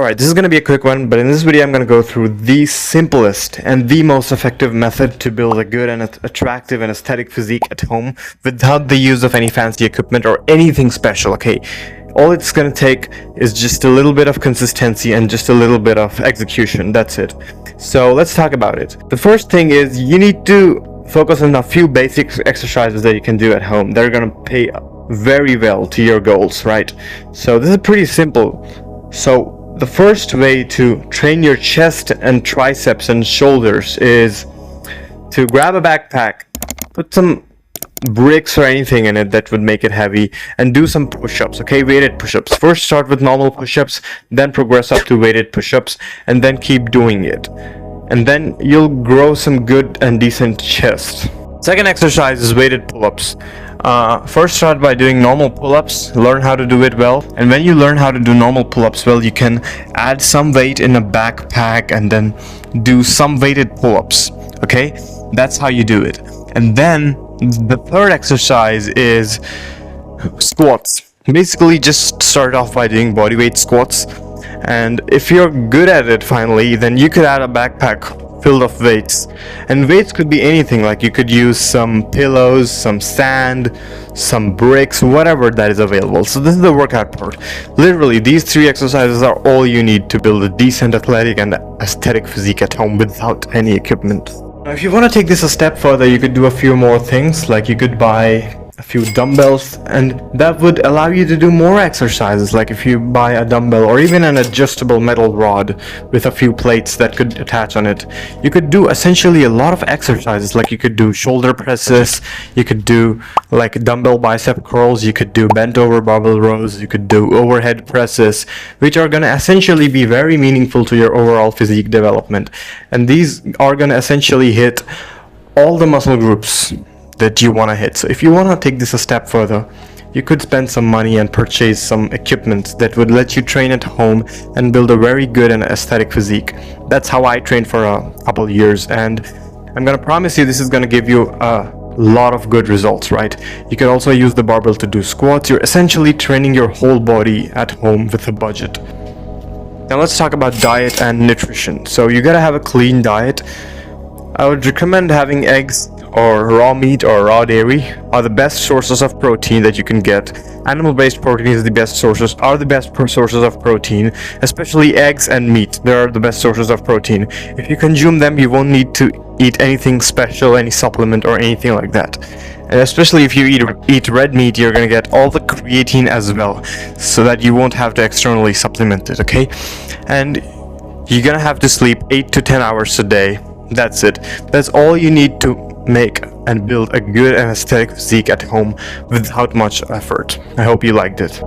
Alright, this is going to be a quick one, but in this video I'm going to go through the simplest and the most effective method to build a good and attractive and aesthetic physique at home without the use of any fancy equipment or anything special, okay? All it's going to take is just a little bit of consistency and just a little bit of execution, that's it. So let's talk about it. The first thing is you need to focus on a few basic exercises that you can do at home. They're going to pay very well to your goals, right? So this is pretty simple. So the first way to train your chest and triceps and shoulders is to grab a backpack, put some bricks or anything in it that would make it heavy, and do some push-ups, okay? Weighted push-ups. First start with normal push-ups, then progress up to weighted push-ups, and then keep doing it. And then you'll grow some good and decent chest. Second exercise is weighted pull-ups. First start by doing normal pull-ups, learn how to do it well, and when you learn how to do normal pull-ups well, you can add some weight in a backpack and then do some weighted pull-ups, okay? That's how you do it. And then the third exercise is squats. Basically just start off by doing bodyweight squats, and if you're good at it finally, then you could add a backpack filled of weights. And weights could be anything, like you could use some pillows, some sand, some bricks, whatever that is available. So this is the workout part. Literally these three exercises are all you need to build a decent athletic and aesthetic physique at home without any equipment. Now if you want to take this a step further, you could do a few more things, like you could buy a few dumbbells, and that would allow you to do more exercises. Like if you buy a dumbbell or even an adjustable metal rod with a few plates that could attach on it, you could do essentially a lot of exercises. Like you could do shoulder presses, you could do like dumbbell bicep curls, you could do bent over barbell rows, you could do overhead presses, which are going to essentially be very meaningful to your overall physique development. And these are going to essentially hit all the muscle groups that you want to hit. So if you want to take this a step further, you could spend some money and purchase some equipment that would let you train at home and build a very good and aesthetic physique. That's how I trained for a couple years, and I'm gonna promise you this is gonna give you a lot of good results, right? You can also use the barbell to do squats. You're essentially training your whole body at home with a budget. Now let's talk about diet and nutrition. So you gotta have a clean diet. I would recommend having eggs or raw meat or raw dairy are the best sources of protein that you can get. Animal-based protein is the best sources of protein, especially eggs and meat. They are the best sources of protein. If you consume them, you won't need to eat anything special, any supplement or anything like that. And especially if you eat red meat, you're gonna get all the creatine as well, so that you won't have to externally supplement it, okay? And you're gonna have to sleep 8 to 10 hours a day. That's it. That's all you need to make and build a good and aesthetic physique at home without much effort. I hope you liked it.